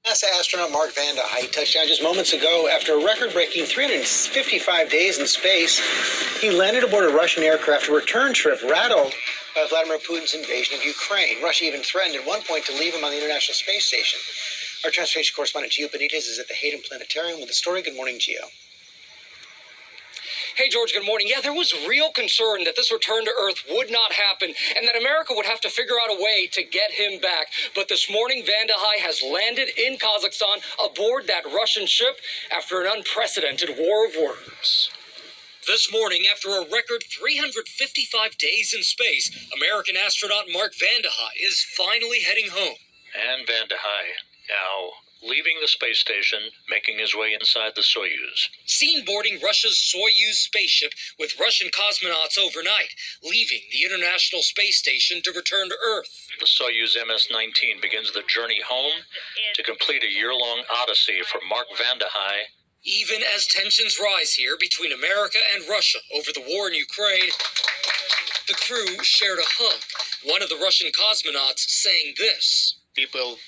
NASA astronaut Mark Vande Hei touched down just moments ago after a record-breaking 355 days in space. He landed aboard a Russian aircraft. A return trip rattled by Vladimir Putin's invasion of Ukraine. Russia even threatened at one point to leave him on the International Space Station. Our transportation correspondent Gio Benitez is at the Hayden Planetarium with the story. Good morning, Gio. Hey, George, good morning. Yeah, there was real concern that this return to Earth would not happen and that America would have to figure out a way to get him back. But this morning, Vande Hei has landed in Kazakhstan aboard that Russian ship after an unprecedented war of words. This morning, after a record 355 days in space, American astronaut Mark Vande Hei is finally heading home. And Vande Hei now leaving the space station, making his way inside the Soyuz. Seen boarding Russia's Soyuz spaceship with Russian cosmonauts overnight, leaving the International Space Station to return to Earth. The Soyuz MS-19 begins the journey home to complete a year-long odyssey for Mark Vande Hei. Even as tensions rise here between America and Russia over the war in Ukraine, the crew shared a hug. One of the Russian cosmonauts saying this. People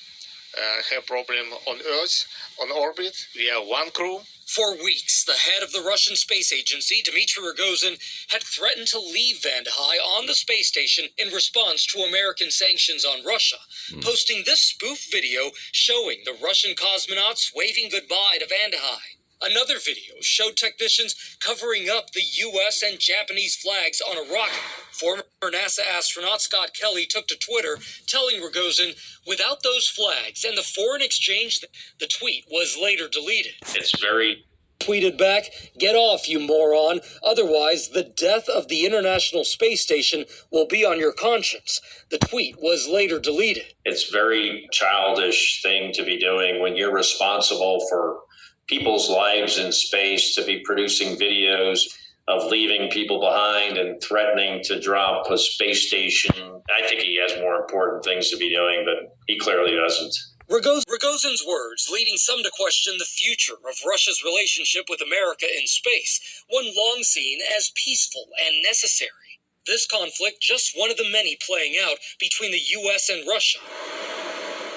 have problem on Earth, on orbit. We have one crew. For weeks, the head of the Russian Space Agency, Dmitry Rogozin, had threatened to leave Vande Hei on the space station in response to American sanctions on Russia, posting this spoof video showing the Russian cosmonauts waving goodbye to Vande Hei. Another video showed technicians covering up the U.S. and Japanese flags on a rocket. Former NASA astronaut Scott Kelly took to Twitter, telling Rogozin, without those flags and the foreign exchange, the tweet was later deleted. It's very... Tweeted back, "Get off, you moron. Otherwise, the death of the International Space Station will be on your conscience." The tweet was later deleted. It's very childish thing to be doing when you're responsible for people's lives in space, to be producing videos of leaving people behind and threatening to drop a space station. I think he has more important things to be doing, but he clearly doesn't. Rogozin's words leading some to question the future of Russia's relationship with America in space, one long seen as peaceful and necessary. This conflict just one of the many playing out between the U.S. and Russia.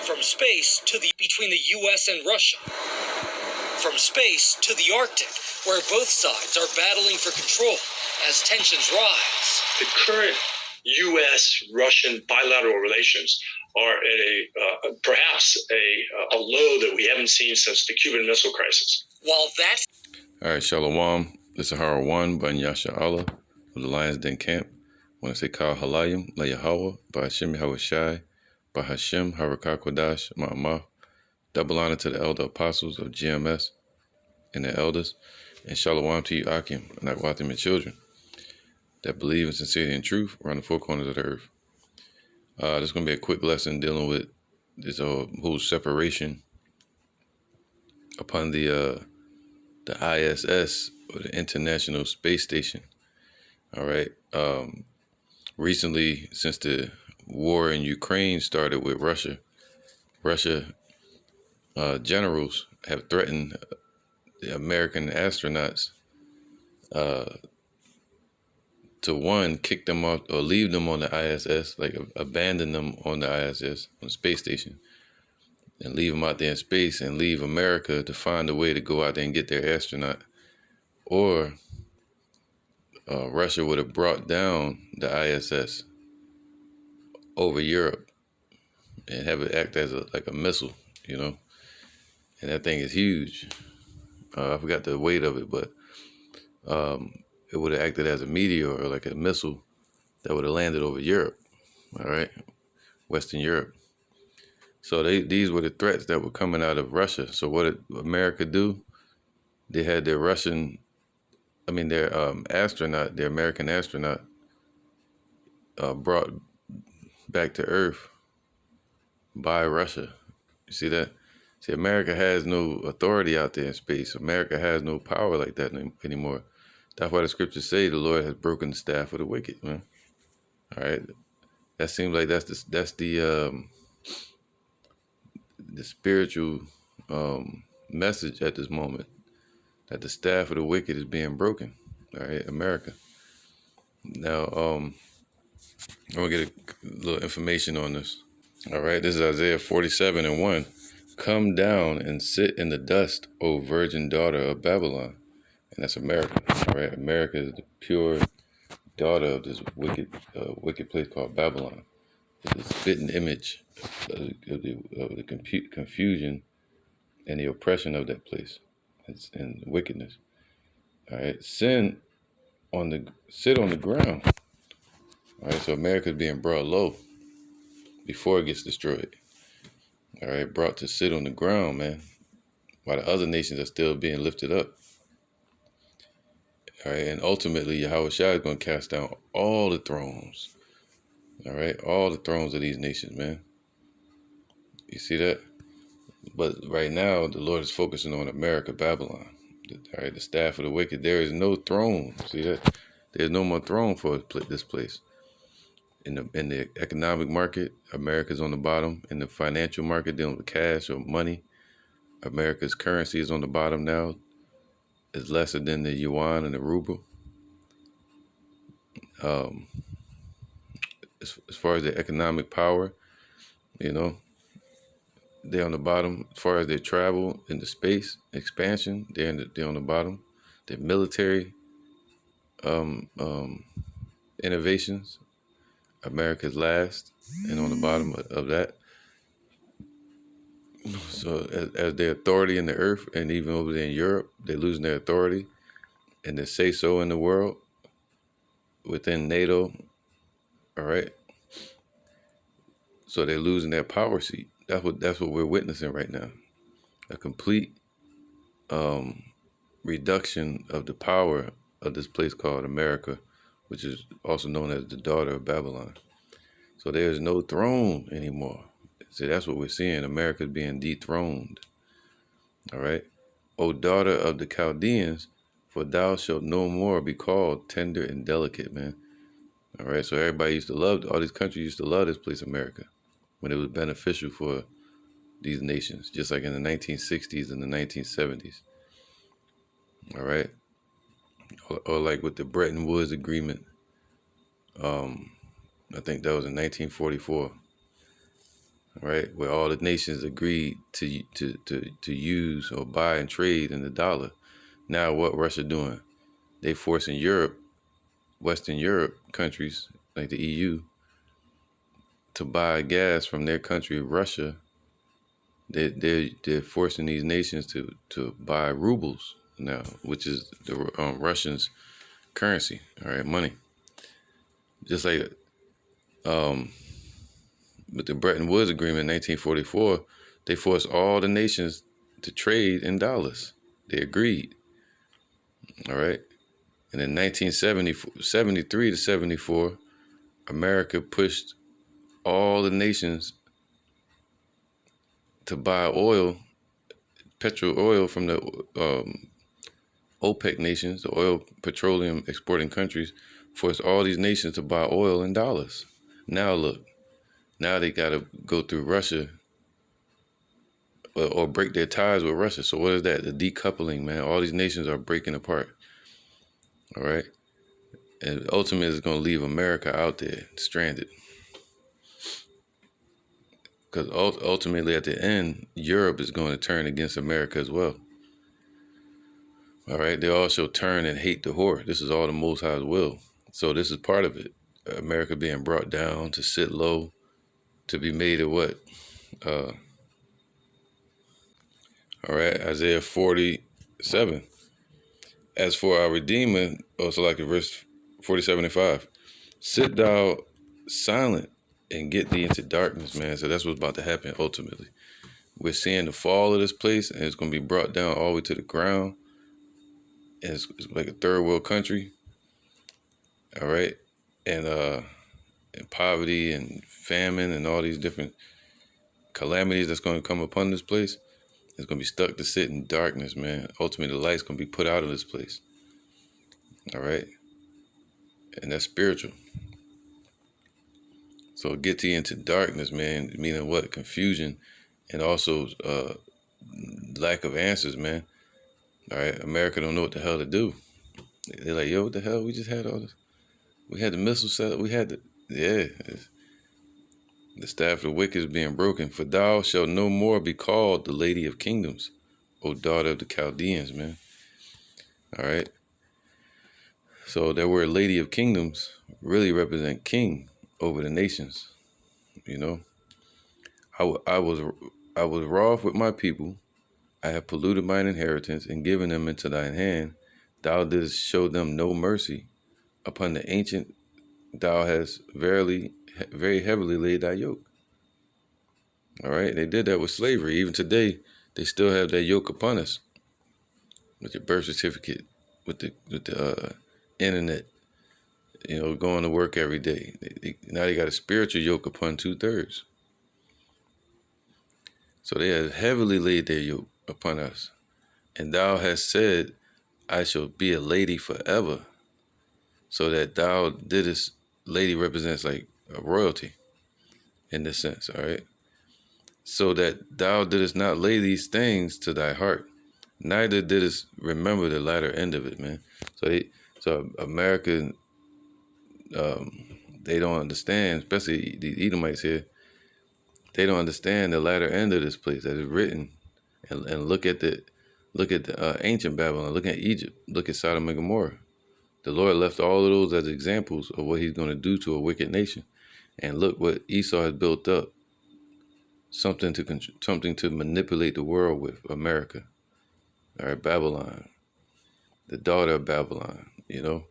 From space to between the U.S. and Russia. From space to the Arctic, where both sides are battling for control as tensions rise. The current U.S.-Russian bilateral relations are at perhaps a low that we haven't seen since the Cuban Missile Crisis. While that's... All right, Shalom. This is Sahara 1, Ban Yasha Allah of the Lions Den Camp. When I say Kal Halayim, La Yahweh, Ba Hashem Yahawashi, Ba Hashem Harakah Kodash, Ma'amah. Double honor to the elder apostles of GMS and the elders, and shalom to you, Akim, and Akwatim and children that believe in sincerity and truth around the four corners of the earth. This is going to be a quick lesson dealing with this whole separation upon the ISS, or the International Space Station. All right. Recently, since the war in Ukraine started with Russia generals have threatened the American astronauts to, one, kick them off or leave them on the ISS, like abandon them on the ISS, on the space station, and leave them out there in space and leave America to find a way to go out there and get their astronaut. Or Russia would have brought down the ISS over Europe and have it act as like a missile, you know. And that thing is huge. I forgot the weight of it, but it would have acted as a meteor or like a missile that would have landed over Europe, all right, Western Europe. So these were the threats that were coming out of Russia. So what did America do? They had their astronaut, their American astronaut, brought back to Earth by Russia. You see that? See, America has no authority out there in space. America has no power like that anymore. That's why the scriptures say the Lord has broken the staff of the wicked, man. All right, that seems like that's the spiritual message at this moment, that the staff of the wicked is being broken. All right, America. Now, I'm gonna get a little information on this. All right, this is Isaiah 47:1. Come down and sit in the dust, O virgin daughter of Babylon. And that's America. All right, America is the pure daughter of this wicked place called Babylon. It's the spitting image of the confusion and the oppression of that place. It's in wickedness. All right, sit on the ground. All right, so America is being brought low before it gets destroyed. All right, brought to sit on the ground, man, while the other nations are still being lifted up. All right, and ultimately, Yahweh Shai is going to cast down all the thrones. All right, all the thrones of these nations, man. You see that? But right now, the Lord is focusing on America, Babylon. All right, the staff of the wicked. There is no throne. See that? There's no more throne for this place. In the economic market, America's on the bottom. In the financial market, dealing with cash or money, America's currency is on the bottom now. It's lesser than the yuan and the ruble. As far as their economic power, you know, they're on the bottom. As far as their travel into space expansion, they're on the bottom. Their military innovations, America's last and on the bottom of that. So as their authority in the earth, and even over there in Europe, they're losing their authority and their say-so in the world within NATO. All right. So they're losing their power seat. That's what we're witnessing right now. A complete reduction of the power of this place called America, which is also known as the daughter of Babylon. So there's no throne anymore. See, that's what we're seeing. America's being dethroned. All right. O daughter of the Chaldeans, for thou shalt no more be called tender and delicate, man. All right. So everybody used to love, all these countries used to love this place, America, when it was beneficial for these nations, just like in the 1960s and the 1970s. All right. Or like with the Bretton Woods Agreement. I think that was in 1944. Right, where all the nations agreed to use or buy and trade in the dollar. Now what Russia doing? They forcing Europe, Western Europe countries like the EU, to buy gas from their country, Russia. They're forcing these nations to buy rubles now, which is the Russians' currency. All right, money. Just like with the Bretton Woods Agreement in 1944, they forced all the nations to trade in dollars. They agreed. All right. And in 1973 to 74, America pushed all the nations to buy oil, petrol oil from the OPEC nations, the oil petroleum exporting countries, forced all these nations to buy oil in dollars. Now look. Now they got to go through Russia or break their ties with Russia. So what is that? The decoupling, man. All these nations are breaking apart. All right. And ultimately it's going to leave America out there stranded. Because ultimately at the end, Europe is going to turn against America as well. All right. They also turn and hate the whore. This is all the Most High's will. So this is part of it. America being brought down to sit low, to be made of what? All right, Isaiah 47. As for our Redeemer, also like in verse 47 and 5, sit thou silent and get thee into darkness, man. So that's what's about to happen ultimately. We're seeing the fall of this place, and it's going to be brought down all the way to the ground. And it's like a third world country. All right. And poverty and famine and all these different calamities that's going to come upon this place. It's going to be stuck to sit in darkness, man. Ultimately, the light's going to be put out of this place. All right. And that's spiritual. So get thee into darkness, man. Meaning what? Confusion and also lack of answers, man. All right. America don't know what the hell to do. They're like, yo, what the hell? We just had all this. We had the missile set up. We had the, yeah. The staff of the wicked is being broken. For thou shalt no more be called the Lady of Kingdoms, O daughter of the Chaldeans, man. All right. So that word Lady of Kingdoms really represent king over the nations. You know, I was wroth with my people. I have polluted mine inheritance and given them into thine hand. Thou didst show them no mercy. Upon the ancient, thou hast very heavily laid thy yoke. All right, they did that with slavery. Even today, they still have that yoke upon us. With your birth certificate, with the internet, you know, going to work every day. Now they got a spiritual yoke upon 2/3. So they have heavily laid their yoke upon us. And thou hast said, I shall be a lady forever. So that thou didst, lady represents like a royalty in this sense, all right? So that thou didst not lay these things to thy heart, neither didst remember the latter end of it, man. So America, they don't understand, especially the Edomites here, they don't understand the latter end of this place that is written. And look at the ancient Babylon, look at Egypt, look at Sodom and Gomorrah. The Lord left all of those as examples of what he's going to do to a wicked nation. And look what Esau has built up. Something to manipulate the world with, America. All right, Babylon. The daughter of Babylon, you know.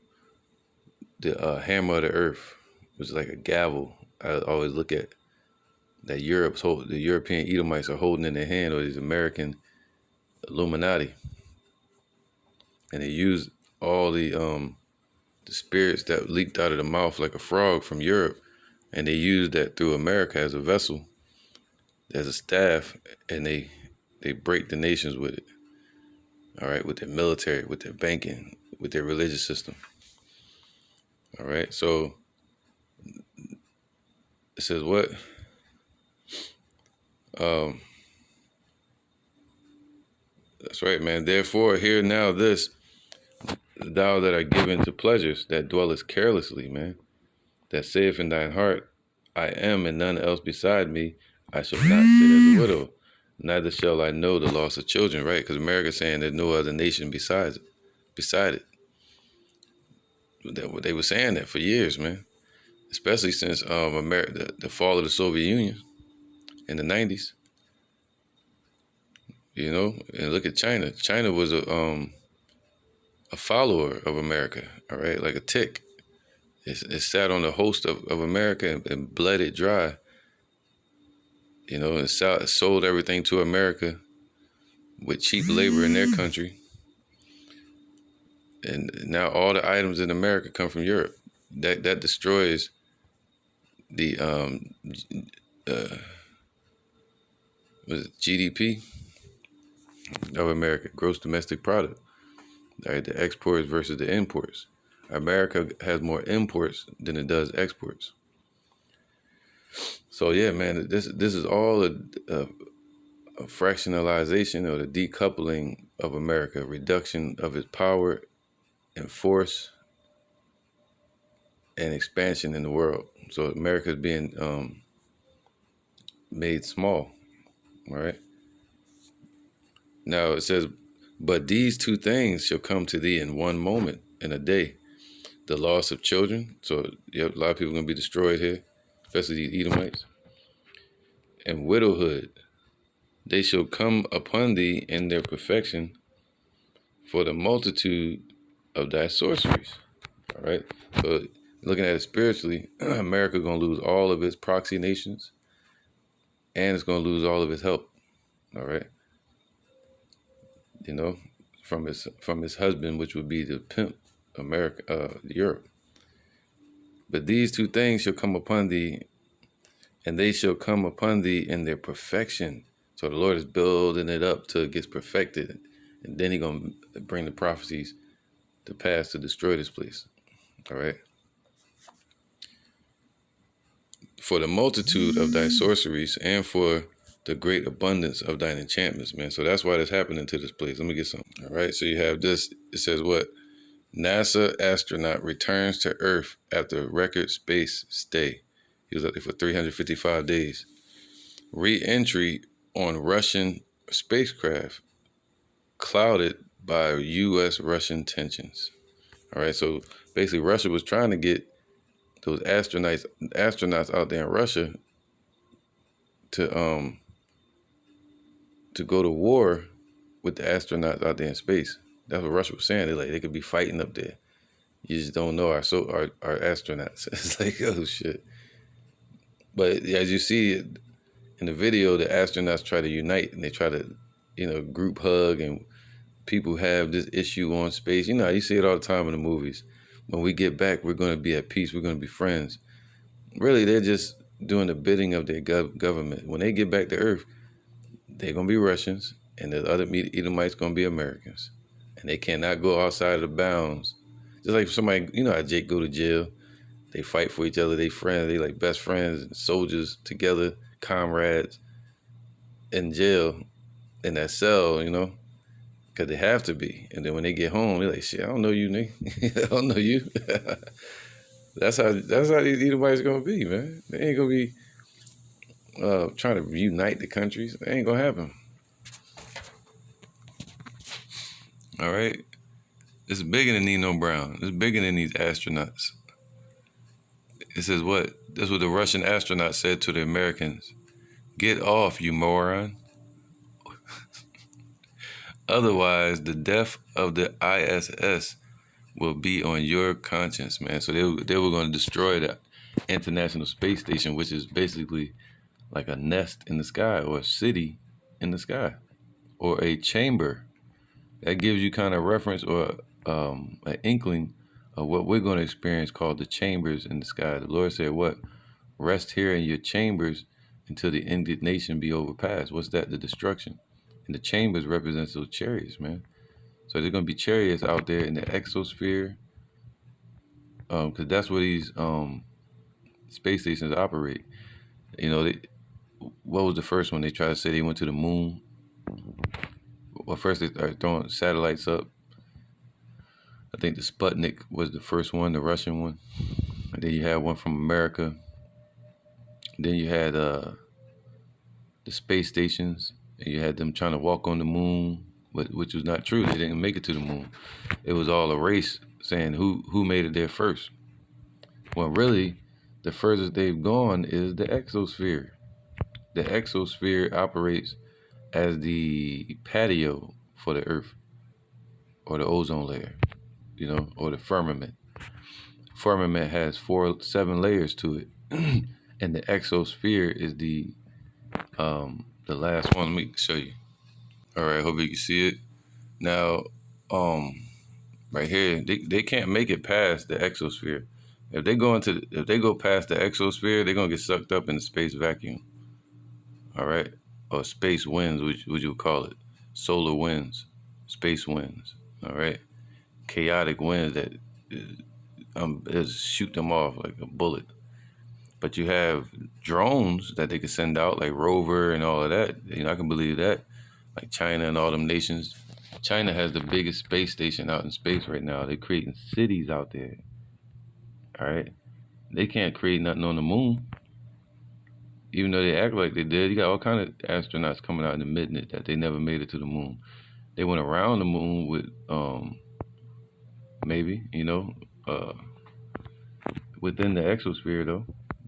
The hammer of the earth was like a gavel. I always look at that the European Edomites are holding in their hand, or these American Illuminati. And they use all the spirits that leaked out of the mouth like a frog from Europe, and they use that through America as a vessel, as a staff, and they break the nations with it. All right, with their military, with their banking, with their religious system. All right, so it says what? That's right, man. Therefore, hear now this, thou that art given to pleasures, that dwellest carelessly, man, that saith in thine heart, I am and none else beside me, I shall not sit as a widow, neither shall I know the loss of children, right? Because America's saying there's no other nation beside it. They were saying that for years, man, especially since the fall of the Soviet Union in the 90s. You know, and look at China. China was a follower of America, all right, like a tick. It sat on the host of America and bled it dry. You know, it sold everything to America with cheap labor in their country. And now all the items in America come from Europe. That destroys the GDP of America, gross domestic product. All right, the exports versus the imports. America has more imports than it does exports. So yeah, man, this is all a fractionalization or the decoupling of America, reduction of its power and force and expansion in the world. So America is being made small. All right. Now it says, but these two things shall come to thee in one moment, in a day. The loss of children. So a lot of people are going to be destroyed here, especially the Edomites. And widowhood. They shall come upon thee in their perfection for the multitude of thy sorceries. All right. So looking at it spiritually, America going to lose all of its proxy nations, and it's going to lose all of its help. All right. You know, from his husband, which would be the pimp, America, Europe. But these two things shall come upon thee, and they shall come upon thee in their perfection. So the Lord is building it up till it gets perfected, and then He's gonna bring the prophecies to pass to destroy this place. All right. For the multitude of thy sorceries and for the great abundance of thine enchantments, man. So that's why that's happening to this place. Let me get some. All right. So you have this. It says what? NASA astronaut returns to Earth after record space stay. He was up there for 355 days. Re-entry on Russian spacecraft clouded by U.S.-Russian tensions. All right, so basically Russia was trying to get those astronauts out there in Russia to go to war with the astronauts out there in space. That's what Russia was saying. They could be fighting up there. You just don't know our astronauts. It's like, oh shit. But as you see in the video, the astronauts try to unite and they try to, group hug, and people have this issue on space. You see it all the time in the movies. When we get back, we're going to be at peace. We're going to be friends. Really, they're just doing the bidding of their government. When they get back to Earth, they're going to be Russians, and the other Edomites going to be Americans. And they cannot go outside of the bounds. Just like somebody, how Jake go to jail. They fight for each other. They friends. They like best friends, soldiers together, comrades in jail, in that cell, because they have to be. And then when they get home, they're like, shit, I don't know you, nigga. I don't know you. That's how these Edomites going to be, man. They ain't going to be trying to reunite the countries. It ain't going to happen. All right? It's bigger than Nino Brown. It's bigger than these astronauts. It says what? This is what the Russian astronaut said to the Americans. Get off, you moron. Otherwise, the death of the ISS will be on your conscience, man. So they were going to destroy the International Space Station, which is basically like a nest in the sky, or a city in the sky, or a chamber. That gives you kind of reference or an inkling of what we're going to experience, called the chambers in the sky. The Lord said, what? Rest here in your chambers until the indignation be overpassed. What's that? The destruction. And the chambers represents those chariots, man. So there's going to be chariots out there in the exosphere, because that's where these space stations operate. What was the first one? They tried to say they went to the moon. Well, first they started throwing satellites up. I think the Sputnik was the first one, the Russian one. And then you had one from America. Then you had the space stations, and you had them trying to walk on the moon, which was not true. They didn't make it to the moon. It was all a race saying who made it there first. Well, really, the furthest they've gone is the exosphere. The exosphere operates as the patio for the Earth, or the ozone layer, or the firmament. Firmament has 7 layers to it, and the exosphere is the last one. Let me show you. All right, hope you can see it. Now, right here, they can't make it past the exosphere. If they go past the exosphere, they're gonna get sucked up in the space vacuum. All right, or space winds, which you would call it, solar winds, space winds. All right, chaotic winds that shoot them off like a bullet. But you have drones that they can send out, like Rover and all of that. I can believe that. Like China and all them nations. China has the biggest space station out in space right now. They're creating cities out there. All right? They can't create nothing on the moon. Even though they act like they did. You got all kind of astronauts coming out and admitting it, that they never made it to the moon. They went around the moon with, maybe, within the exosphere, though.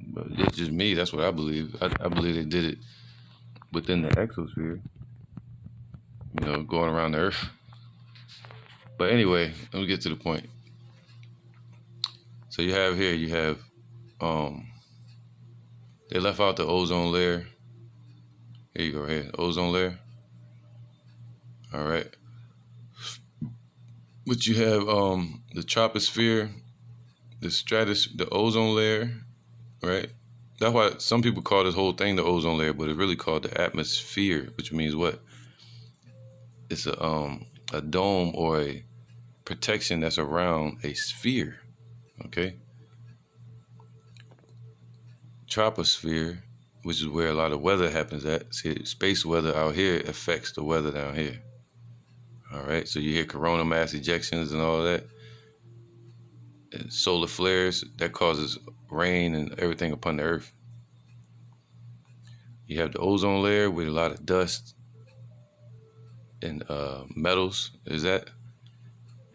But it's just me. That's what I believe. I believe they did it within the exosphere. Going around the Earth. But anyway, let me get to the point. So you have they left out the ozone layer. Here you go, right here, ozone layer. All right. But you have the troposphere, the ozone layer, right? That's why some people call this whole thing the ozone layer, but it's really called the atmosphere, which means what? It's a dome or a protection that's around a sphere, okay? Troposphere, which is where a lot of weather happens at. See, space weather out here affects the weather down here. All right, so you hear coronal mass ejections and all of that. solar flares that causes rain and everything upon the earth. You have the ozone layer with a lot of dust and metals is that.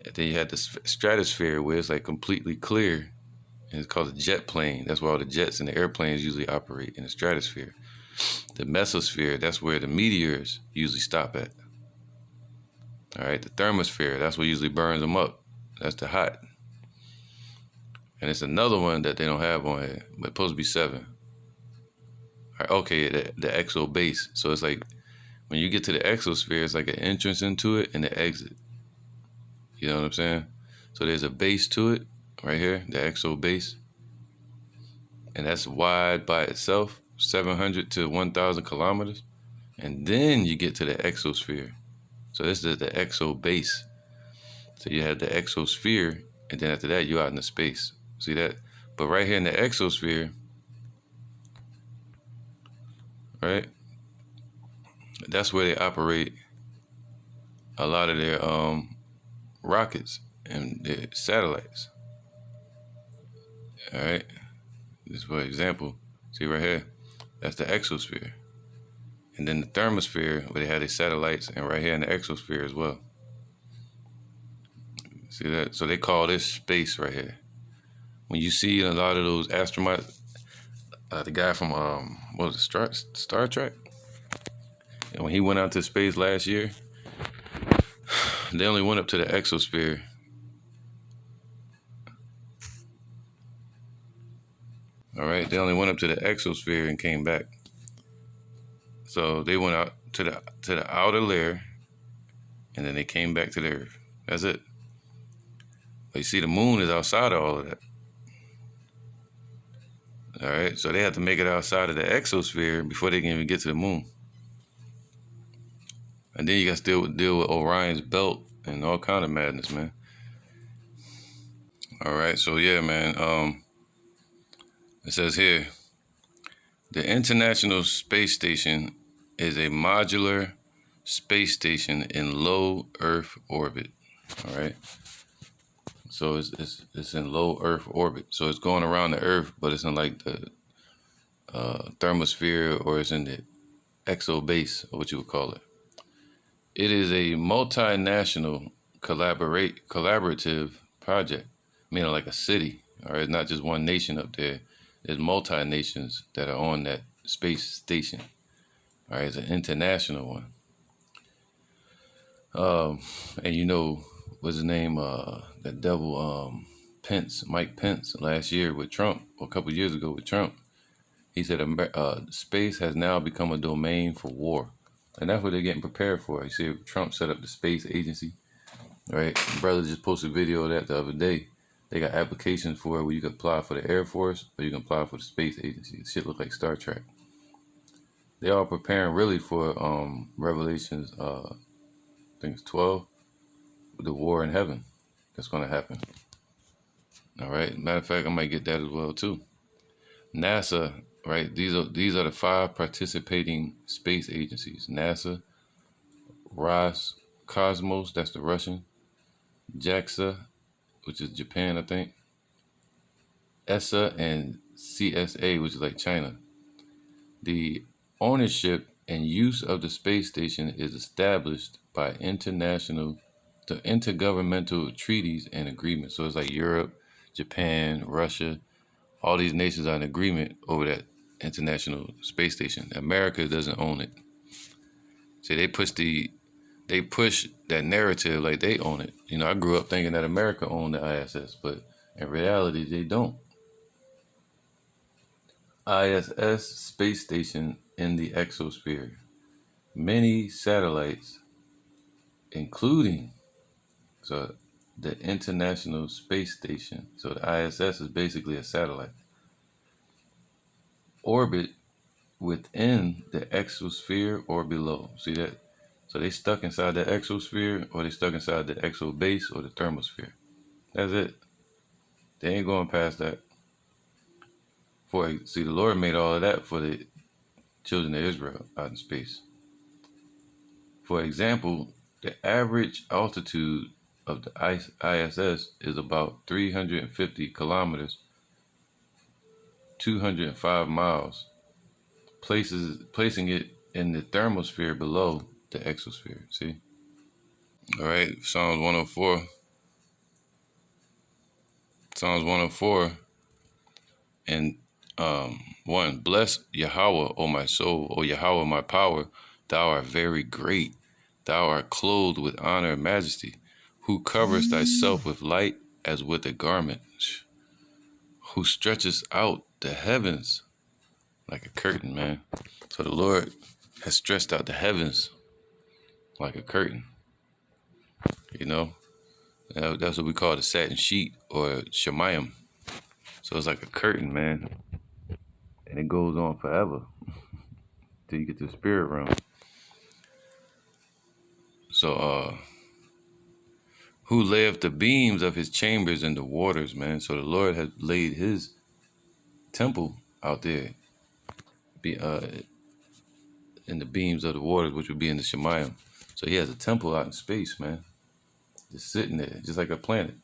And then you had the stratosphere where it's like completely clear, and it's called a jet plane. That's where all the jets and the airplanes usually operate, in the stratosphere. The mesosphere, that's where the meteors usually stop at. All right, the thermosphere, that's what usually burns them up. That's the hot. And it's another one that they don't have on here, but it's supposed to be 7. All right, okay, the exobase. So it's like when you get to the exosphere, it's like an entrance into it and an exit. You know what I'm saying? So there's a base to it right here, the exobase. And that's wide by itself, 700 to 1,000 kilometers. And then you get to the exosphere. So this is the exobase. So you have the exosphere, and then after that, you're out in the space. See that? But right here in the exosphere, right? That's where they operate a lot of their rockets and their satellites. All right, this for example. See right here, that's the exosphere, and then the thermosphere where they have their satellites, and right here in the exosphere as well. See that? So they call this space right here. When you see a lot of those astronauts, the guy from what was it, Star Trek? And when he went out to space last year, they only went up to the exosphere. All right, they only went up to the exosphere and came back. So they went out to the outer layer, and then they came back to the Earth. That's it. But you see, the moon is outside of all of that. All right, so they have to make it outside of the exosphere before they can even get to the moon. And then you got to deal with Orion's belt and all kind of madness, man. All right, so yeah, man. It says here, the International Space Station is a modular space station in low Earth orbit. All right. So it's in low Earth orbit. So it's going around the Earth, but it's in like the thermosphere, or it's in the exobase, or what you would call it. It is a multinational collaborative project, meaning like a city. All right, it's not just one nation up there. There's multi-nations that are on that space station. All right, it's an international one. And you know, what's his name? The devil, Pence, Mike Pence, last year with Trump, or a couple years ago with Trump. He said space has now become a domain for war. And that's what they're getting prepared for. You see, Trump set up the space agency, right? Brother just posted a video of that the other day. They got applications for it where you can apply for the Air Force or you can apply for the space agency. Shit look like Star Trek. They are preparing really for Revelations, I think it's 12, the war in heaven that's going to happen. All right. Matter of fact, I might get that as well too. NASA, right? These are the 5 participating space agencies: NASA, Roscosmos, that's the Russian, JAXA, which is Japan, I think, ESA, and CSA, which is like China. The ownership and use of the space station is established by intergovernmental treaties and agreements. So it's like Europe, Japan, Russia, all these nations are in agreement over that international space station. America doesn't own it. See, they push that narrative like they own it. You know, I grew up thinking that America owned the ISS, but in reality, they don't. ISS space station in the exosphere. Many satellites, including the International Space Station. So the ISS is basically a satellite. Orbit within the exosphere or below. See that? So they stuck inside the exosphere, or they stuck inside the exobase or the thermosphere. That's it. They ain't going past that. See, the Lord made all of that for the children of Israel out in space. For example, the average altitude of the ISS is about 350 kilometers, 205 miles, placing it in the thermosphere below the exosphere. See? All right, Psalms 104. Psalms 104 and 1. Bless Yahweh, O my soul, O Yahweh, my power. Thou art very great. Thou art clothed with honor and majesty, who coverest thyself with light as with a garment, who stretches out the heavens like a curtain, man. So the Lord has stretched out the heavens like a curtain. You know, that's what we call the satin sheet or shemayim. So it's like a curtain, man. And it goes on forever till you get to the spirit realm. So, who layeth the beams of his chambers in the waters, man. So the Lord has laid his temple out there, in the beams of the waters, which would be in the Shemayim. So he has a temple out in space, man, just sitting there, just like a planet.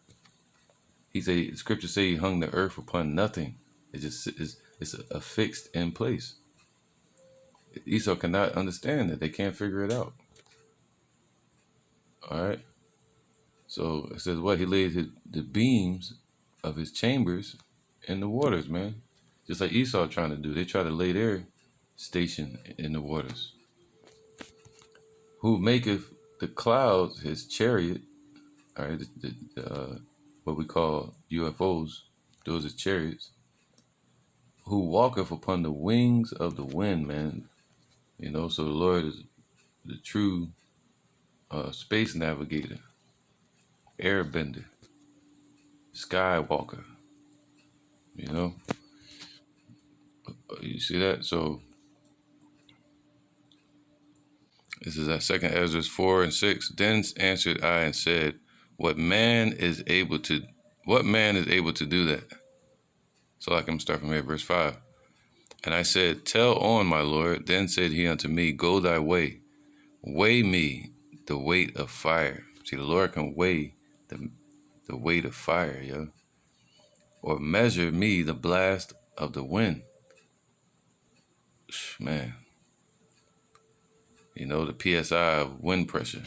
Scripture say he hung the earth upon nothing. It's affixed in place. Esau cannot understand that. They can't figure it out. All right. So it says what? He laid the beams of his chambers in the waters, man. Just like Esau trying to do. They try to lay their station in the waters. Who maketh the clouds his chariot. All right. What we call UFOs. Those are chariots. Who walketh upon the wings of the wind, man. You know, so the Lord is the true space navigator, airbender, skywalker. You know, you see that? So this is at 2 Ezra 4 and 6. Then answered I and said, What man is able to do that? So I can start from here, verse 5. And I said, Tell on, my Lord. Then said he unto me, Go thy way, weigh me the weight of fire. See, the Lord can weigh the weight of fire, yo. Or measure me the blast of the wind. Man. You know, the PSI of wind pressure.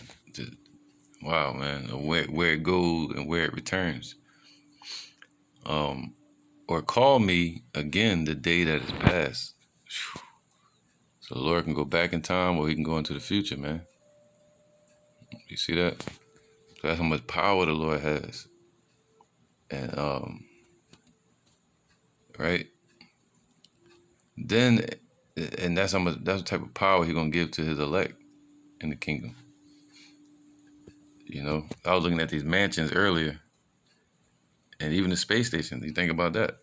Wow, man. Where it goes and where it returns. Or call me again the day that is past. So the Lord can go back in time or he can go into the future, man. You see that? So that's how much power the Lord has. And right? Then that's the type of power he's gonna give to his elect in the kingdom. You know, I was looking at these mansions earlier. And even the space station, you think about that.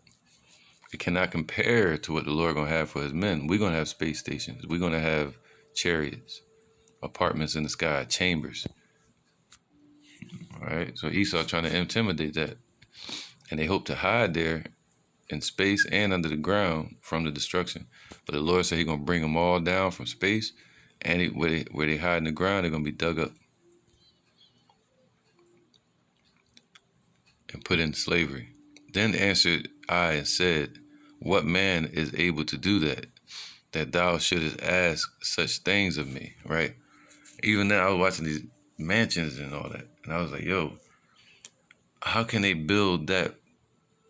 It cannot compare to what the Lord gonna have for his men. We're gonna have space stations. We're gonna have chariots, apartments in the sky, chambers. All right. So Esau trying to intimidate that. And they hope to hide there in space and under the ground from the destruction. But the Lord said he's gonna bring them all down from space, and where they hide in the ground, they're gonna be dug up and put into slavery. Then answered I and said, What man is able to do that thou shouldest ask such things of me, right? Even then I was watching these mansions and all that, and I was like, yo, how can they build that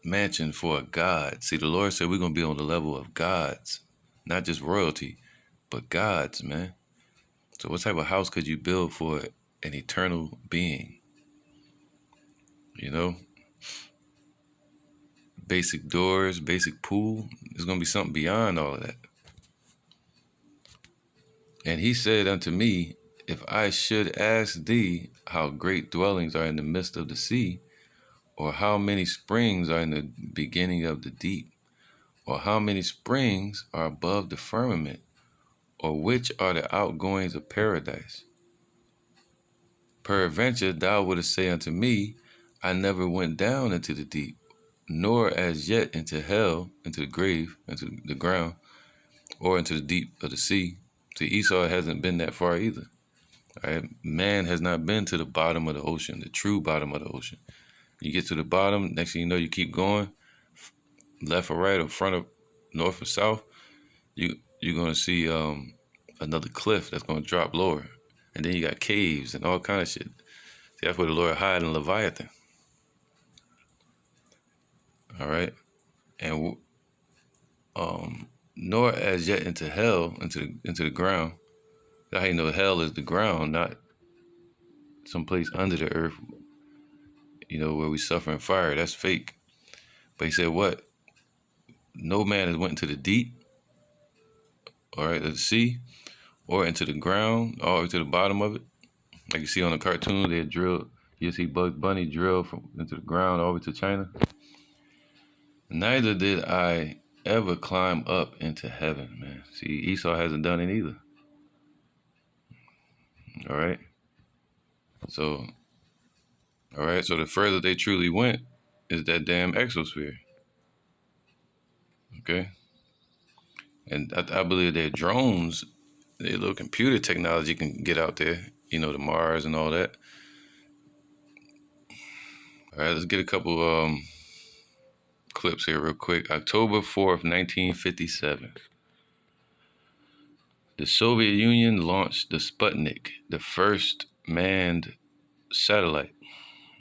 mansion for a God? See, the Lord said we're going to be on the level of gods, not just royalty, but gods, man. So what type of house could you build for an eternal being? You know? Basic doors, basic pool. There's going to be something beyond all of that. And he said unto me, If I should ask thee how great dwellings are in the midst of the sea, or how many springs are in the beginning of the deep, or how many springs are above the firmament, or which are the outgoings of paradise, peradventure thou wouldest say unto me, I never went down into the deep, nor as yet into hell, into the grave, into the ground, or into the deep of the sea. See, Esau hasn't been that far either. All right, man has not been to the bottom of the ocean, the true bottom of the ocean. You get to the bottom, next thing you know, you keep going, left or right or front or north or south. You're gonna see another cliff that's gonna drop lower, and then you got caves and all kind of shit. See, that's where the Lord hide in Leviathan. All right, and nor as yet into hell, into the ground. That's how you know hell is the ground, not someplace under the earth. You know, where we suffer in fire. That's fake. But he said what? No man has went into the deep, all right, of the sea, or into the ground, all the way to the bottom of it. Like you see on the cartoon, they drill. You see Bugs Bunny drill from into the ground all the way to China. Neither did I ever climb up into heaven, man. See, Esau hasn't done it either. All right. So, all right. So the further they truly went is that damn exosphere. Okay. And I believe their drones, their little computer technology can get out there, you know, to Mars and all that. All right, let's get a couple clips here real quick. October 4th, 1957. The Soviet Union launched the Sputnik, the first manned satellite.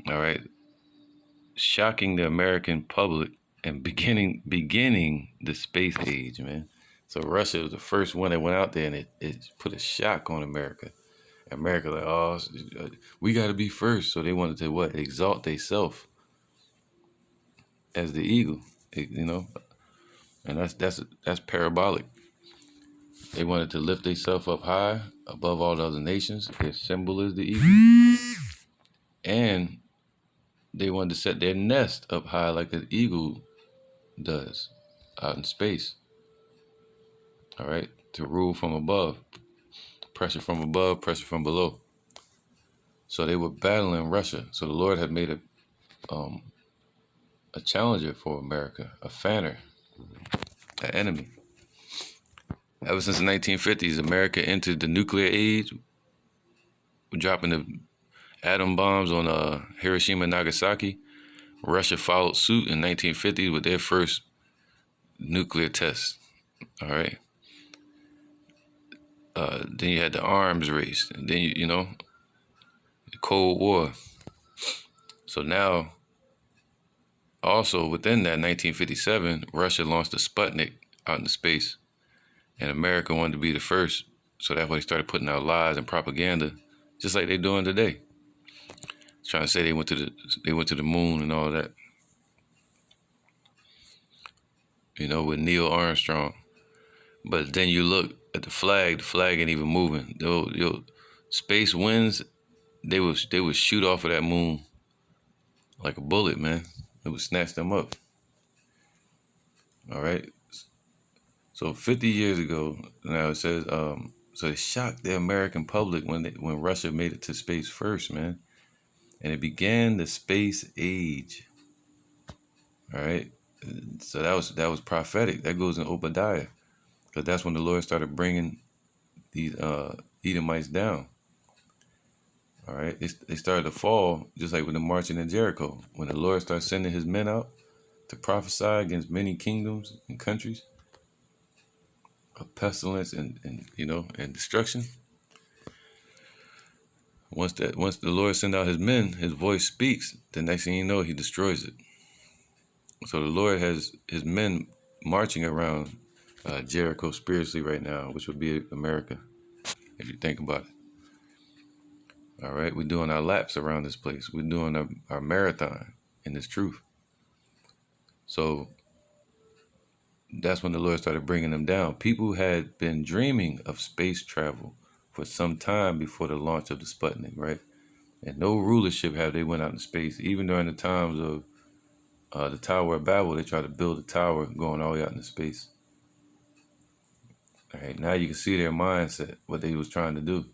All right. Shocking the American public and beginning the space age, man. So Russia was the first one that went out there, and it put a shock on America. America like, oh, we got to be first. So they wanted to what? Exalt themselves as the eagle, you know, and that's parabolic. They wanted to lift themselves up high above all the other nations. Their symbol is the eagle, and they wanted to set their nest up high like an eagle does out in space. All right, to rule from above, pressure from above, pressure from below. So they were battling Russia. So the Lord had made a challenger for America, a fanner, an enemy. Ever since the 1950s, America entered the nuclear age, dropping the atom bombs on Hiroshima and Nagasaki. Russia followed suit in 1950 with their first nuclear test. All right. Then you had the arms race, and then you know, the Cold War. So now, also within that 1957, Russia launched the Sputnik out into space, and America wanted to be the first. So that's why they started putting out lies and propaganda, just like they're doing today. Trying to say they went to the moon and all that. You know, with Neil Armstrong. But then you look at the flag ain't even moving. Space winds, they would shoot off of that moon like a bullet, man. It would snatch them up. All right. So 50 years ago, now it says, so it shocked the American public when Russia made it to space first, man. And it began the space age. All right. So that was prophetic. That goes in Obadiah. Because that's when the Lord started bringing these Edomites down. All right. They started to fall, just like with the marching in Jericho. When the Lord started sending his men out to prophesy against many kingdoms and countries of pestilence and you know, and destruction. Once the Lord sends out his men, his voice speaks. The next thing you know, he destroys it. So the Lord has his men marching around Jericho spiritually right now, which would be America, if you think about it. All right, we're doing our laps around this place. We're doing our marathon in this truth. So that's when the Lord started bringing them down. People had been dreaming of space travel for some time before the launch of the Sputnik, right? And no rulership have they went out in space. Even during the times of the Tower of Babel, they tried to build a tower going all the way out into space. All right, now you can see their mindset, what they was trying to do.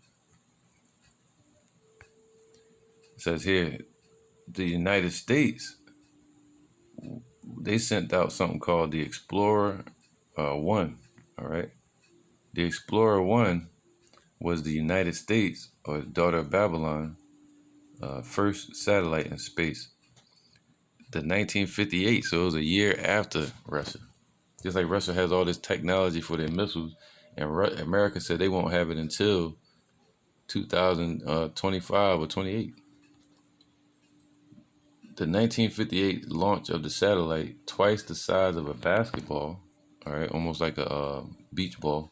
It says here, the United States, they sent out something called the Explorer 1, all right? The Explorer 1 was the United States, or daughter of Babylon, first satellite in space. The 1958, so it was a year after Russia. Just like Russia has all this technology for their missiles, and America said they won't have it until 2025 or 28. The 1958 launch of the satellite, twice the size of a basketball, all right, almost like a beach ball,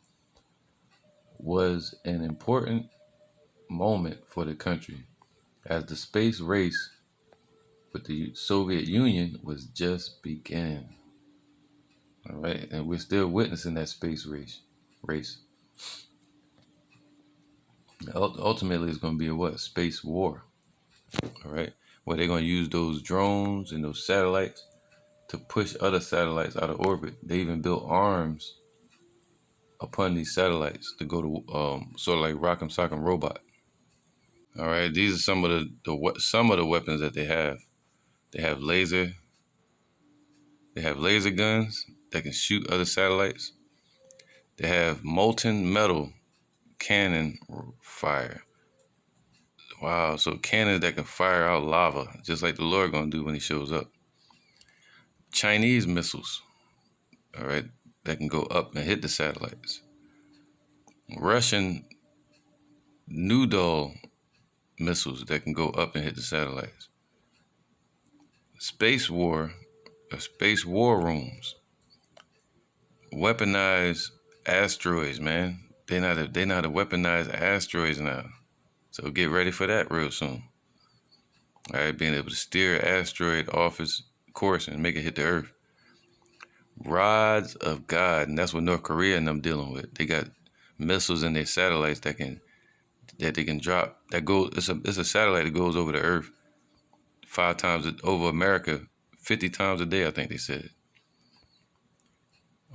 was an important moment for the country as the space race with the Soviet Union was just beginning. All right, and we're still witnessing that space race. Ultimately, it's going to be a what? Space war. All right, where they're going to use those drones and those satellites to push other satellites out of orbit. They even built arms upon these satellites to go to sort of like Rock'em Sock'em Robot. All right, these are some of the weapons that they have. They have laser guns that can shoot other satellites. They have molten metal cannon fire. Wow, so cannons that can fire out lava, just like the Lord gonna do when he shows up. Chinese missiles, all right, that can go up and hit the satellites. Russian Noodle missiles that can go up and hit the satellites. Space war rooms. Weaponized asteroids, man. They know how to weaponize asteroids now. So get ready for that real soon. All right, being able to steer an asteroid off its course and make it hit the Earth. Rods of God, and that's what North Korea and them dealing with. They got missiles in their satellites that they can drop. It's a satellite that goes over the Earth 5 times over America, 50 times a day, I think they said.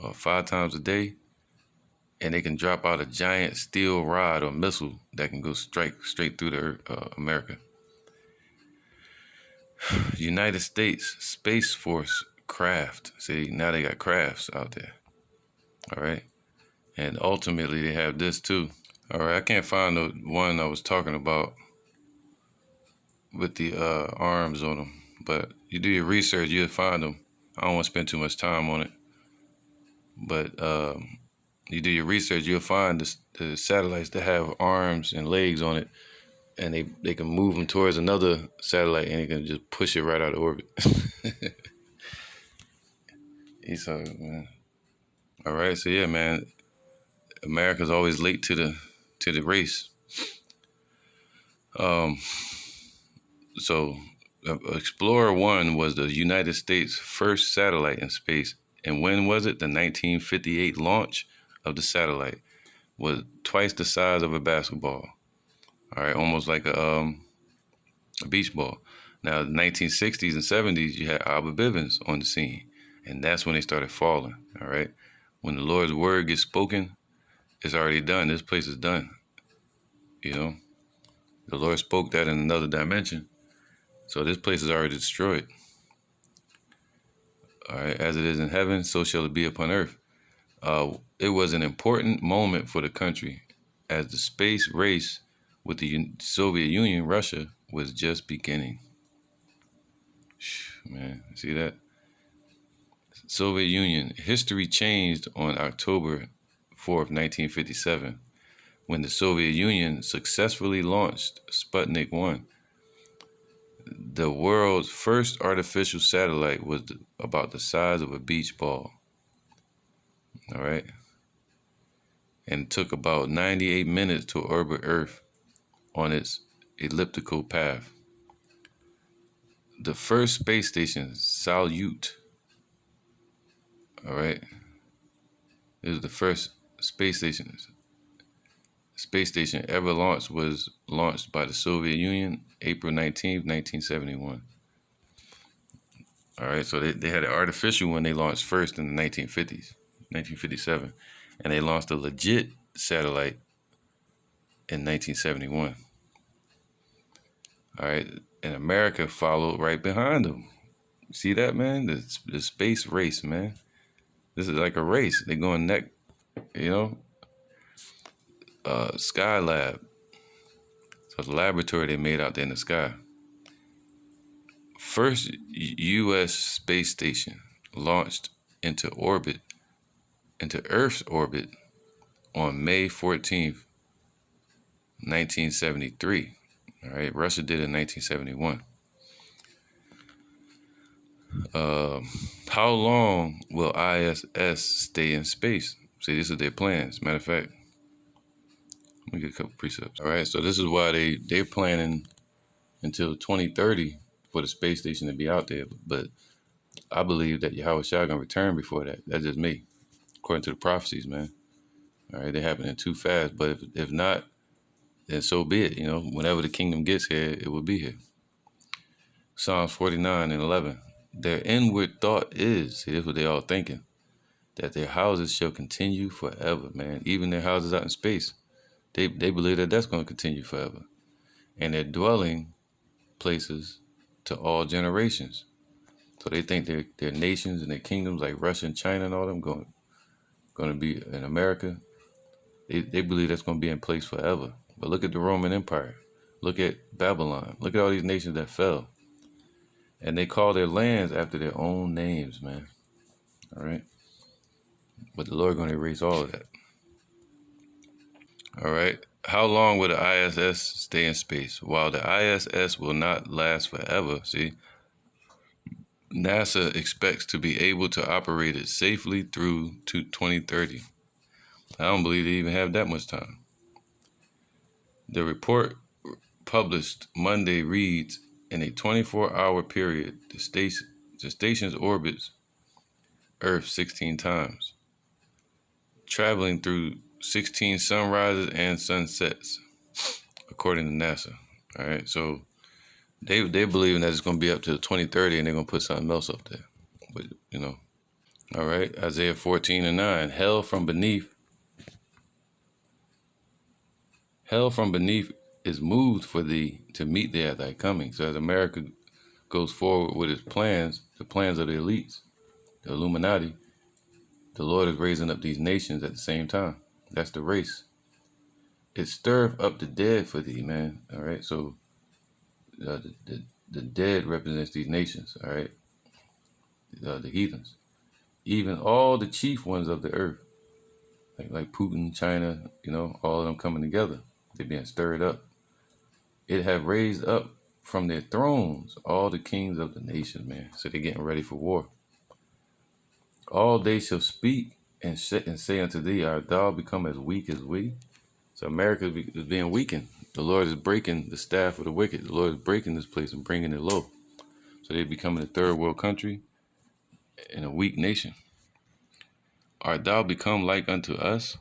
Or 5 times a day. And they can drop out a giant steel rod or missile that can go straight through the America. United States Space Force craft. See, now they got crafts out there. All right. And ultimately they have this too. All right, I can't find the one I was talking about with the arms on them. But you do your research, you'll find them. I don't want to spend too much time on it. But you do your research, you'll find the satellites that have arms and legs on it, and they can move them towards another satellite, and you can just push it right out of orbit. Esau, man. All right, so yeah, man, America's always late to the race. So Explorer 1 was the United States' first satellite in space. And when was it? The 1958 launch of the satellite was twice the size of a basketball. All right, almost like a beach ball. Now, the 1960s and 70s, you had Albert Bivens on the scene. And that's when they started falling, all right? When the Lord's word gets spoken, it's already done. This place is done, you know? The Lord spoke that in another dimension. So this place is already destroyed. All right, as it is in heaven, so shall it be upon earth. It was an important moment for the country as the space race with the Soviet Union, Russia, was just beginning. Man, see that? Soviet Union. History changed on October 4th, 1957, when the Soviet Union successfully launched Sputnik 1. The world's first artificial satellite was about the size of a beach ball. All right. And it took about 98 minutes to orbit Earth on its elliptical path. The first space station, Salyut. All right. It was the first space station ever launched, was launched by the Soviet Union April 19th, 1971. All right, so they had an artificial one they launched first in the 1950s, 1957. And they launched a legit satellite in 1971. All right, and America followed right behind them. See that, man? The space race, man. This is like a race. They're going neck, you know? Skylab. So the laboratory they made out there in the sky. First U.S. space station launched into Earth's orbit on May 14th, 1973. All right, Russia did it in 1971. How long will ISS stay in space? See, this is their plans. Matter of fact, let me get a couple precepts. All right, so this is why they're planning until 2030 for the space station to be out there. But I believe that Yahweh Shah gonna return before that. That's just me, according to the prophecies, man. All right, they're happening too fast. But if not, then so be it. You know, whenever the kingdom gets here, it will be here. Psalms 49:11. Their inward thought is, see, that's what they all thinking, that their houses shall continue forever, man. Even their houses out in space, they believe that that's going to continue forever. And their dwelling places to all generations. So they think their nations and their kingdoms like Russia and China and all them going to be in America. They believe that's going to be in place forever. But look at the Roman Empire. Look at Babylon. Look at all these nations that fell. And they call their lands after their own names, man. All right? But the Lord going to erase all of that. All right? How long will the ISS stay in space? While the ISS will not last forever, see, NASA expects to be able to operate it safely through to 2030. I don't believe they even have that much time. The report published Monday reads, in a 24-hour period, the station's orbits Earth 16 times, traveling through 16 sunrises and sunsets, according to NASA. All right, so they're believing that it's going to be up to 2030, and they're going to put something else up there. But you know, all right. Isaiah 14:9. Hell from beneath is moved for thee to meet thee at thy coming. So as America goes forward with its plans, the plans of the elites, the Illuminati, the Lord is raising up these nations at the same time. That's the race. It stirreth up the dead for thee, man. All right. So the dead represents these nations. All right. The heathens, even all the chief ones of the earth, like Putin, China, you know, all of them coming together. They're being stirred up. It have raised up from their thrones all the kings of the nations, man. So they're getting ready for war. All they shall speak and say unto thee, art thou become as weak as we? So America is being weakened. The Lord is breaking the staff of the wicked. The Lord is breaking this place and bringing it low. So they're becoming a third world country and a weak nation. Art thou become like unto us?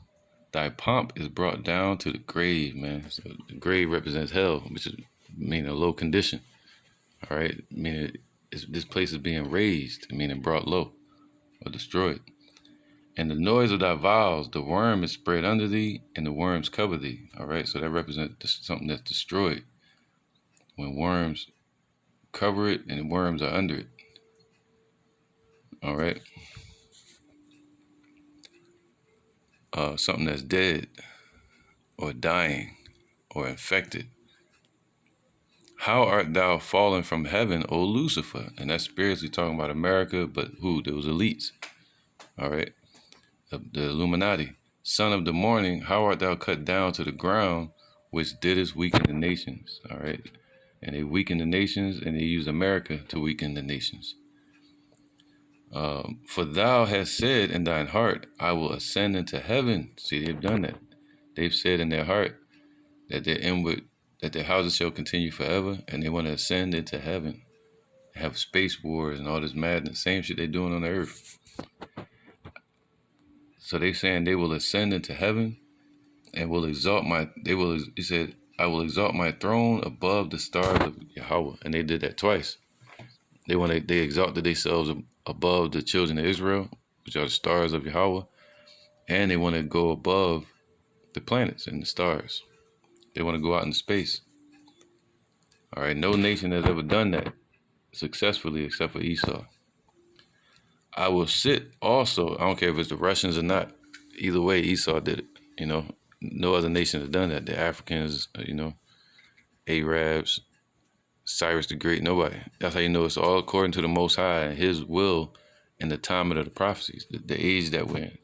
Thy pomp is brought down to the grave, man. So the grave represents hell, which is meaning a low condition. All right, meaning this place is being raised, meaning brought low or destroyed. And the noise of thy vows, the worm is spread under thee, and the worms cover thee. All right, so that represents something that's destroyed. When worms cover it and the worms are under it. All right. Something that's dead or dying or infected. How art thou fallen from heaven, O Lucifer? And that's spiritually talking about America, but who? Those elites. All right. The Illuminati. Son of the morning, how art thou cut down to the ground, which didst weaken the nations? All right. And they weakened the nations, and they used America to weaken the nations. For thou hast said in thine heart, I will ascend into heaven. See, they've done that. They've said in their heart that their houses shall continue forever, and they want to ascend into heaven, have space wars and all this madness, same shit they're doing on the earth. So they saying they will ascend into heaven and will exalt he said, I will exalt my throne above the stars of Yahweh. And they did that twice. They exalted themselves above the children of Israel, which are the stars of Yahweh, and they want to go above the planets and the stars. They want to go out into space. All right, no nation has ever done that successfully except for Esau. I will sit also, I don't care if it's the Russians or not. Either way, Esau did it, you know. No other nation has done that. The Africans, Arabs, Cyrus the Great, nobody. That's how you know it's all according to the Most High and His will and the timing of the prophecies, the age that we're in.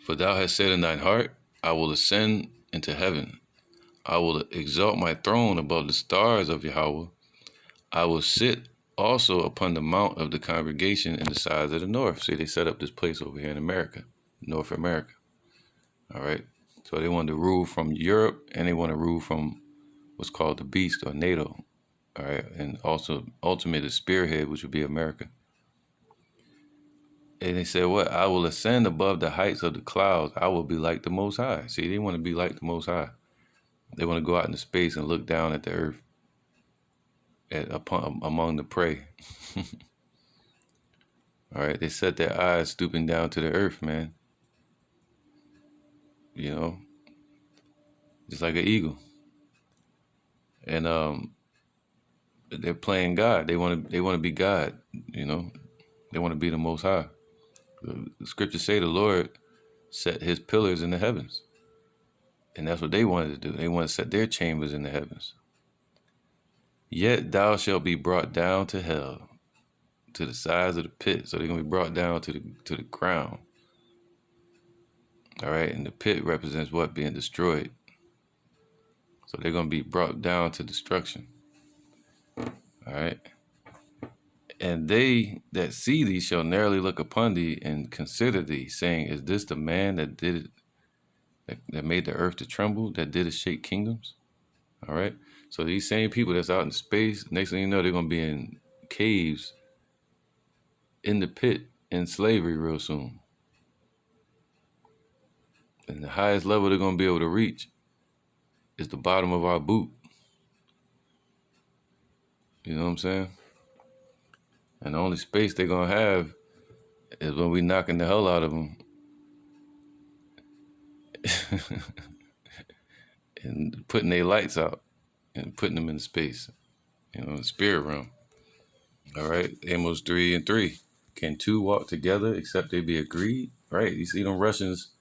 For thou hast said in thine heart, I will ascend into heaven. I will exalt my throne above the stars of Yahweh. I will sit also upon the mount of the congregation in the sides of the north. See, they set up this place over here in America, North America. All right. So they want to rule from Europe, and they want to rule from what's called the beast or NATO. All right. And also ultimately the spearhead, which would be America. And they said, what? I will ascend above the heights of the clouds. I will be like the Most High. See, they want to be like the Most High. They want to go out into space and look down at the earth among the prey. All right. They set their eyes stooping down to the earth, man. Just like an eagle. And they're playing God. They want to be God, They want to be the Most High. The scriptures say the Lord set his pillars in the heavens. And that's what they wanted to do. They want to set their chambers in the heavens. Yet thou shalt be brought down to hell, to the sides of the pit. So they're going to be brought down to the ground. All right. And the pit represents what? Being destroyed. So they're going to be brought down to destruction. All right. And they that see thee shall narrowly look upon thee and consider thee, saying, is this the man that did it, that made the earth to tremble, that did it shake kingdoms? All right. So these same people that's out in space, next thing you know, they're going to be in caves in the pit in slavery real soon. And the highest level they're going to be able to reach is the bottom of our boot. You know what I'm saying? And the only space they're going to have is when we knocking the hell out of them and putting their lights out and putting them in space, the spirit realm. All right, Amos 3:3. Can two walk together except they be agreed? Right, you see them Russians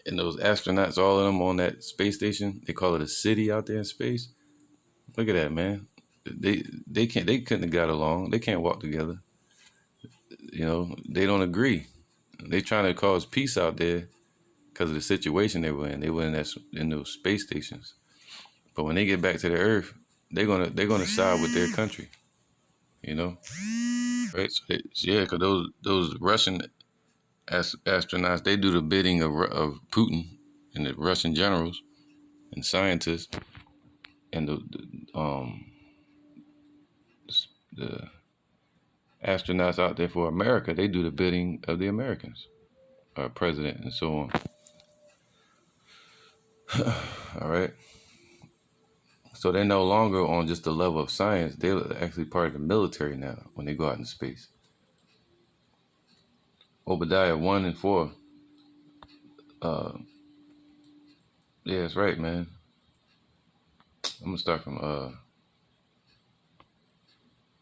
and those astronauts, all of them on that space station. They call it a city out there in space. Look at that, man. They couldn't have got along. They can't walk together. They don't agree. They trying to cause peace out there because of the situation they were in. They were in those space stations. But when they get back to the earth, they're gonna side with their country. Right? So because those Russian astronauts, they do the bidding of Putin and the Russian generals and scientists and the astronauts out there for America. They do the bidding of the Americans, our president, and so on. All right. So they're no longer on just the level of science. They're actually part of the military now when they go out in space. Obadiah 1:4. Yeah, that's right, man. I'm gonna start from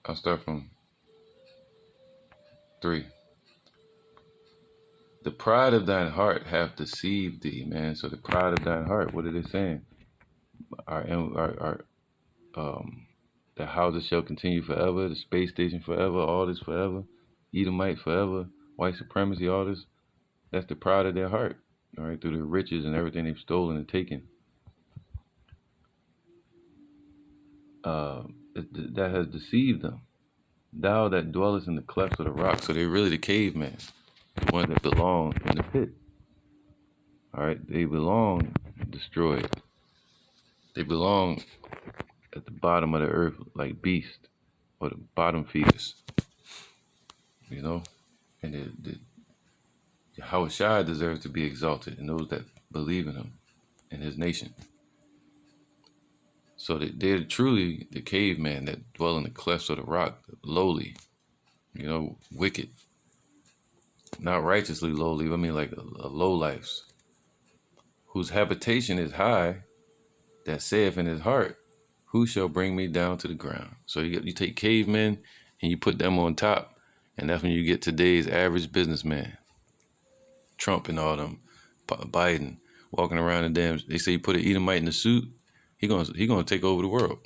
I'll start from 3. The pride of thine heart hath deceived thee, man. So the pride of thine heart, what are they saying? The houses shall continue forever, the space station forever, all this forever, Edomite forever, white supremacy, all this. That's the pride of their heart, all right, through the riches and everything they've stolen and taken. That has deceived them. Thou that dwellest in the clefts of the rock. So they're really the cavemen, the ones that belong in the pit. All right, they belong destroyed. They belong at the bottom of the earth like beasts or the bottom feeders. And the Yahweh Shai deserves to be exalted, and those that believe in him and his nation. So they're truly the caveman that dwell in the clefts of the rock, lowly, wicked. Not righteously lowly, I mean like a low life, whose habitation is high, that saith in his heart, who shall bring me down to the ground? So you take cavemen and you put them on top, and that's when you get today's average businessman. Trump and all them Biden walking around in damn. They say you put an Edomite in the suit, he gonna take over the world.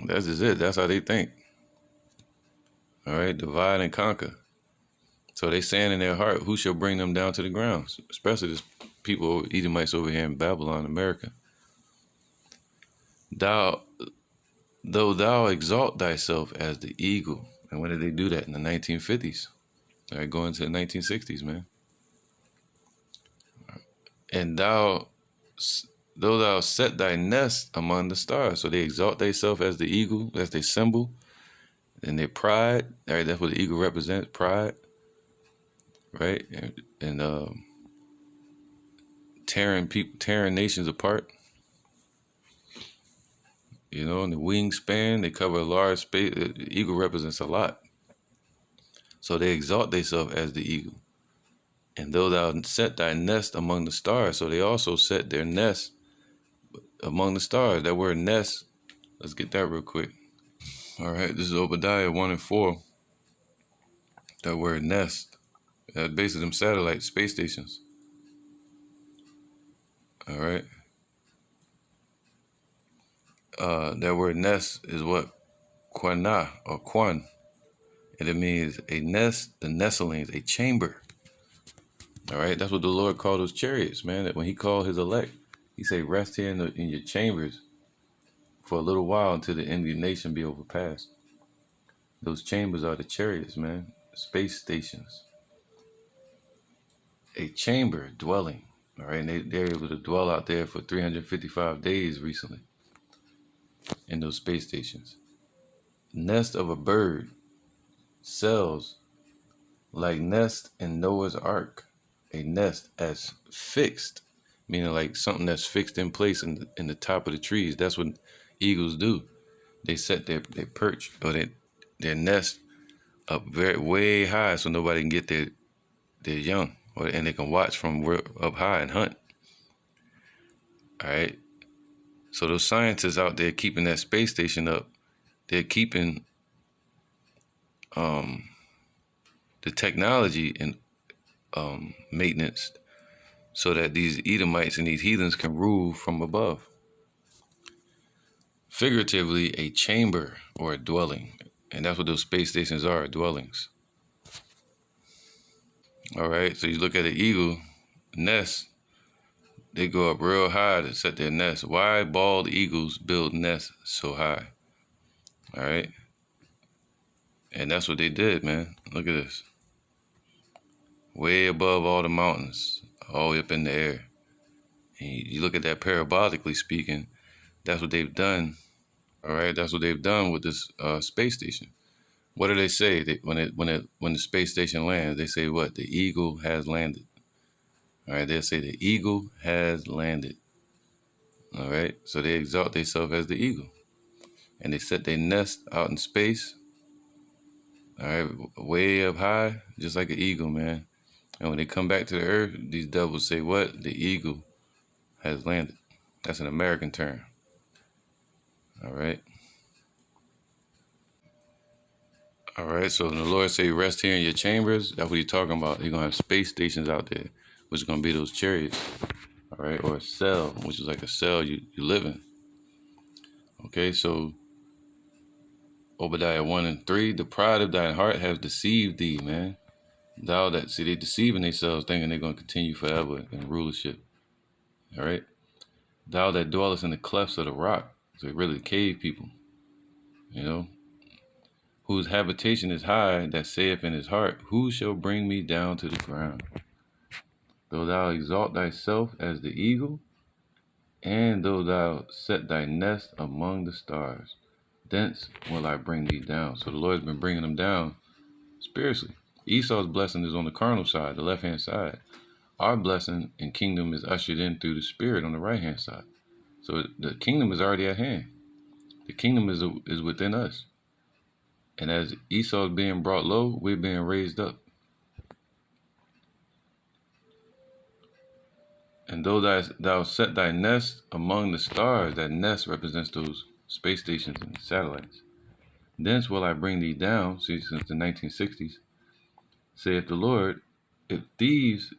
That's just it. That's how they think. All right, divide and conquer. So they saying in their heart, who shall bring them down to the ground? Especially this people, Edomites over here in Babylon, America. Though thou exalt thyself as the eagle. And when did they do that? In the 1950s. All right, going to the 1960s, man. And though thou set thy nest among the stars. So they exalt themselves as the eagle, that's their symbol. And their pride, all right, that's what the eagle represents, pride. Right? And tearing nations apart. You know, and the wingspan, they cover a large space. The eagle represents a lot. So they exalt themselves as the eagle. And though thou set thy nest among the stars, so they also set their nest among the stars. That word nest, let's get that real quick. All right, this is Obadiah 1 and 4. That word nest, that's basically them satellites, space stations. All right. That word nest is what? Quana or quan. And it means a nest, the nestlings, a chamber. All right, that's what the Lord called those chariots, man. That when he called his elect, he said, rest here in your chambers for a little while until the end of the nation be overpassed. Those chambers are the chariots, man. Space stations. A chamber dwelling. All right, and they're able to dwell out there for 355 days recently in those space stations. Nest of a bird. Cells like nest in Noah's Ark. A nest as fixed, meaning like something that's fixed in place in the top of the trees. That's what eagles do. They set their perch or their nest up way high so nobody can get their young, and they can watch from up high and hunt. All right. So those scientists out there keeping that space station up, they're keeping the technology and maintenance so that these Edomites and these heathens can rule from above. Figuratively, a chamber or a dwelling. And that's what those space stations are, dwellings. All right, so you look at an eagle nest, they go up real high to set their nest. Why bald eagles build nests so high? All right. And that's what they did, man. Look at this. Way above all the mountains, all the way up in the air. And you look at that parabolically speaking, that's what they've done. All right, that's what they've done with this space station. What do they say when the space station lands? They say what? The eagle has landed. All right, they'll say the eagle has landed. All right, so they exalt themselves as the eagle, and they set their nest out in space. All right, way up high, just like an eagle, man. And when they come back to the earth, these devils say what? The eagle has landed. That's an American term. All right. All right, so when the Lord say rest here in your chambers, that's what he's talking about. You're going to have space stations out there, which is going to be those chariots. All right, or a cell, which is like a cell you live in. Okay, so Obadiah 1 and 3, the pride of thine heart has deceived thee, man. Thou that, see, they deceiving themselves thinking they're going to continue forever in rulership. All right. Thou that dwellest in the clefts of the rock. So really cave people, you know, whose habitation is high, that saith in his heart, who shall bring me down to the ground? Though thou exalt thyself as the eagle, and though thou set thy nest among the stars, thence will I bring thee down. So the Lord's been bringing them down spiritually. Esau's blessing is on the carnal side, the left-hand side. Our blessing and kingdom is ushered in through the spirit on the right-hand side. So the kingdom is already at hand. The kingdom is within us. And as Esau is being brought low, we're being raised up. And though thou set thy nest among the stars, that nest represents those space stations and satellites. Thence will I bring thee down, see, since the 1960s, saith the Lord, if these,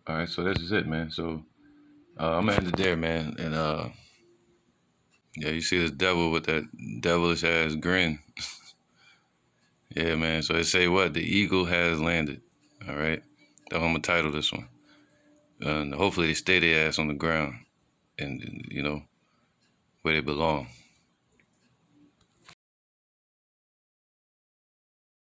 all right, so that's just it, man. So I'm gonna end it there, man. And yeah, you see this devil with that devilish ass grin. Yeah, man. So they say what? The eagle has landed. All right. That's how I'm gonna title this one. And hopefully they stay their ass on the ground and, you know, where they belong.